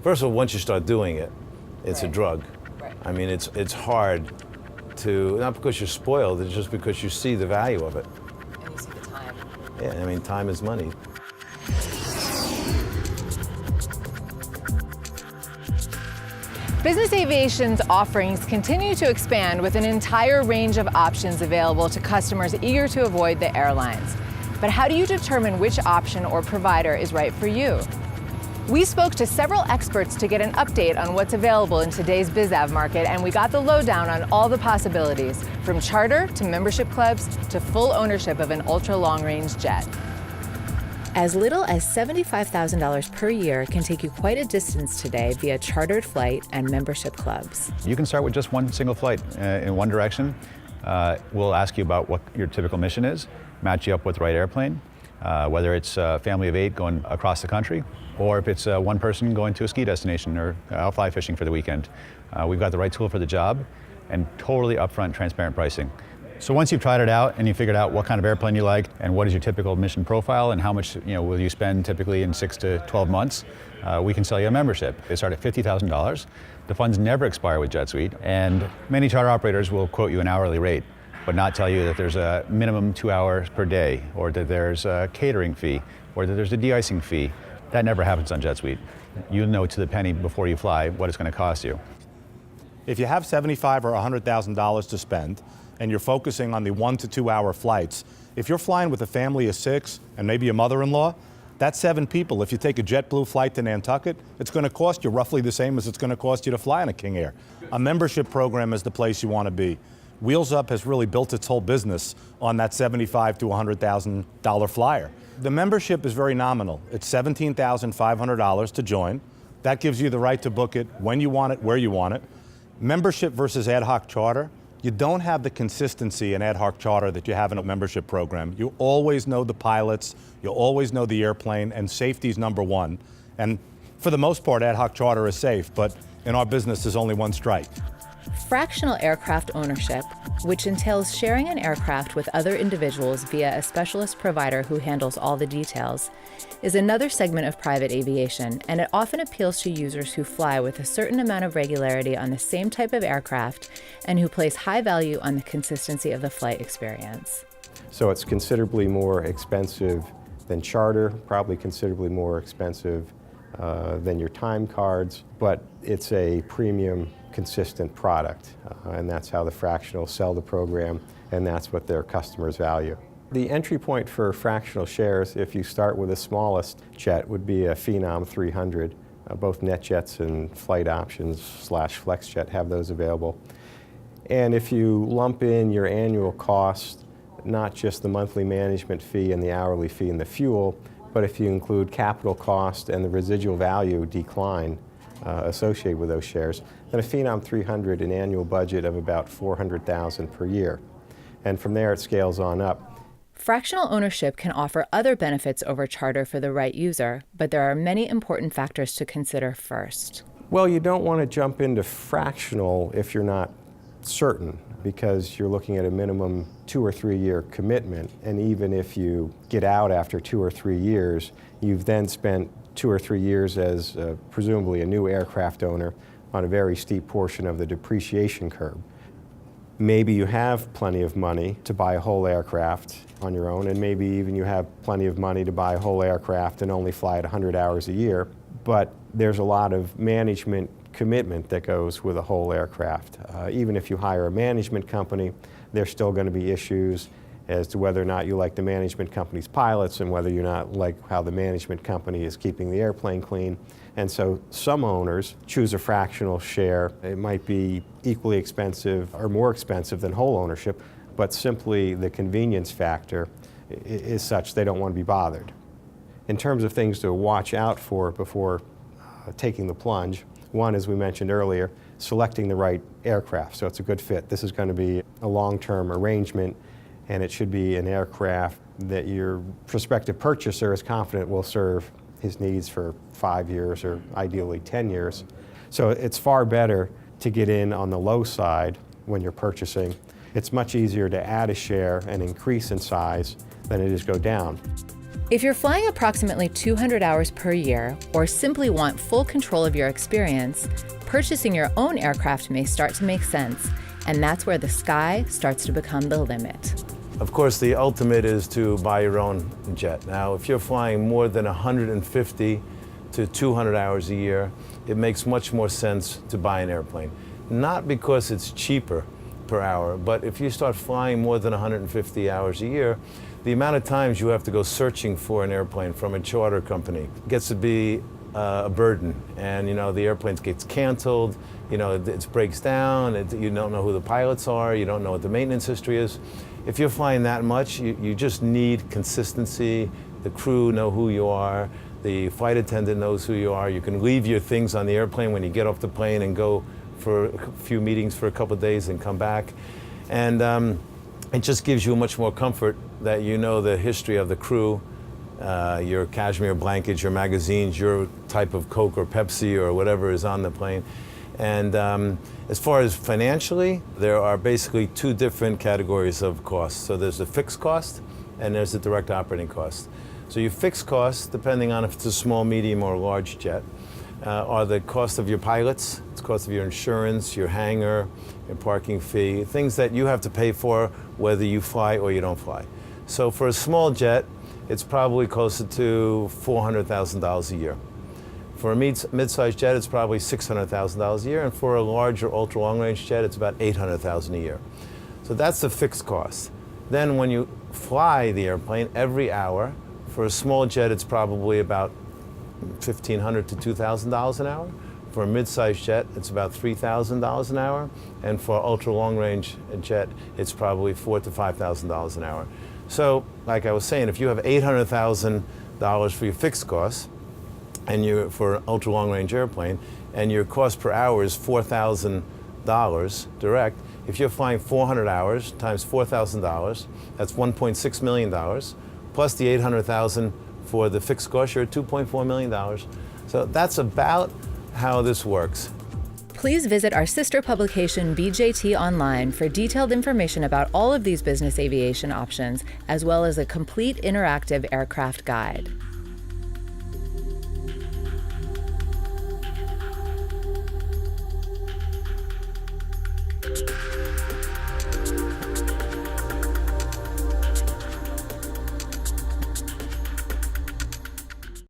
First of all, once you start doing it, it's a Right. drug. Right. I mean, it's hard to, not because you're spoiled, it's just because you see the value of it. And you see the time. Yeah, I mean, time is money. Business aviation's offerings continue to expand with an entire range of options available to customers eager to avoid the airlines. But how do you determine which option or provider is right for you? We spoke to several experts to get an update on what's available in today's BizAv market, and we got the lowdown on all the possibilities, from charter to membership clubs to full ownership of an ultra long-range jet. As little as $75,000 per year can take you quite a distance today via chartered flight and membership clubs. You can start with just one single flight in one direction. We'll ask you about what your typical mission is, match you up with the right airplane, whether it's a family of 8 going across the country, or if it's one person going to a ski destination or out fly fishing for the weekend. We've got the right tool for the job and totally upfront, transparent pricing. So once you've tried it out and you figured out what kind of airplane you like and what is your typical mission profile and how much will you spend typically in 6 to 12 months, we can sell you a membership. They start at $50,000. The funds never expire with JetSuite, and many charter operators will quote you an hourly rate, but not tell you that there's a minimum 2 hours per day, or that there's a catering fee, or that there's a de-icing fee. That never happens on JetSuite. You'll know to the penny before you fly what it's going to cost you. If you have $75,000 or $100,000 to spend, and you're focusing on the 1 to 2 hour flights, if you're flying with a family of 6 and maybe a mother-in-law, that's 7 people. If you take a JetBlue flight to Nantucket, it's going to cost you roughly the same as it's going to cost you to fly on a King Air. A membership program is the place you want to be. Wheels Up has really built its whole business on that $75,000 to $100,000 flyer. The membership is very nominal. It's $17,500 to join. That gives you the right to book it when you want it, where you want it. Membership versus ad hoc charter. You don't have the consistency in ad hoc charter that you have in a membership program. You always know the pilots, you always know the airplane, and safety is number one. And for the most part, ad hoc charter is safe, but in our business, there's only one strike. Fractional aircraft ownership, which entails sharing an aircraft with other individuals via a specialist provider who handles all the details, is another segment of private aviation, and it often appeals to users who fly with a certain amount of regularity on the same type of aircraft and who place high value on the consistency of the flight experience. So it's considerably more expensive than charter, probably considerably more expensive than your time cards, but it's a premium, consistent product, and that's how the fractionals sell the program, and that's what their customers value. The entry point for fractional shares, if you start with the smallest jet, would be a Phenom 300. Both NetJets and Flight Options / FlexJet have those available. And if you lump in your annual cost, not just the monthly management fee and the hourly fee and the fuel, but if you include capital cost and the residual value decline associated with those shares, then a Phenom 300 an annual budget of about $400,000 per year. And from there it scales on up. Fractional ownership can offer other benefits over charter for the right user, but there are many important factors to consider first. Well, you don't want to jump into fractional if you're not certain, because you're looking at a minimum 2 or 3 year commitment, and even if you get out after 2 or 3 years, you've then spent 2 or 3 years as presumably a new aircraft owner on a very steep portion of the depreciation curve. Maybe you have plenty of money to buy a whole aircraft on your own, and maybe even you have plenty of money to buy a whole aircraft and only fly it 100 hours a year, but there's a lot of management commitment that goes with a whole aircraft. Even if you hire a management company, there's still going to be issues as to whether or not you like the management company's pilots and whether you're not like how the management company is keeping the airplane clean. And so some owners choose a fractional share. It might be equally expensive or more expensive than whole ownership, but simply the convenience factor is such they don't want to be bothered. In terms of things to watch out for before taking the plunge, one, as we mentioned earlier, selecting the right aircraft. So it's a good fit. This is going to be a long-term arrangement, and it should be an aircraft that your prospective purchaser is confident will serve his needs for 5 years or ideally 10 years. So it's far better to get in on the low side when you're purchasing. It's much easier to add a share and increase in size than it is go down. If you're flying approximately 200 hours per year, or simply want full control of your experience, purchasing your own aircraft may start to make sense, and that's where the sky starts to become the limit. Of course, the ultimate is to buy your own jet. Now, if you're flying more than 150 to 200 hours a year, it makes much more sense to buy an airplane. Not because it's cheaper per hour, but if you start flying more than 150 hours a year, the amount of times you have to go searching for an airplane from a charter company gets to be a burden. And the airplane gets canceled, it breaks down, you don't know who the pilots are, you don't know what the maintenance history is. If you're flying that much, you just need consistency. The crew know who you are, the flight attendant knows who you are. You can leave your things on the airplane when you get off the plane and go for a few meetings for a couple of days and come back. And it just gives you much more comfort that you know the history of the crew, your cashmere blankets, your magazines, your type of Coke or Pepsi or whatever is on the plane. And as far as financially, there are basically two different categories of costs. So there's the fixed cost and there's the direct operating cost. So your fixed costs, depending on if it's a small, medium, or large jet, are the cost of your pilots, it's the cost of your insurance, your hangar, your parking fee, things that you have to pay for whether you fly or you don't fly. So for a small jet, it's probably closer to $400,000 a year. For a mid-sized jet, it's probably $600,000 a year, and for a large or ultra-long-range jet, it's about $800,000 a year. So that's the fixed cost. Then when you fly the airplane every hour, for a small jet, it's probably about $1,500 to $2,000 an hour. For a mid-sized jet, it's about $3,000 an hour, and for an ultra-long-range jet, it's probably $4,000 to $5,000 an hour. So, like I was saying, if you have $800,000 for your fixed costs, and for an ultra-long-range airplane, and your cost per hour is $4,000 direct, if you're flying 400 hours times $4,000, that's $1.6 million, plus the $800,000 for the fixed cost, you're at $2.4 million. So that's about how this works. Please visit our sister publication, BJT Online, for detailed information about all of these business aviation options, as well as a complete interactive aircraft guide.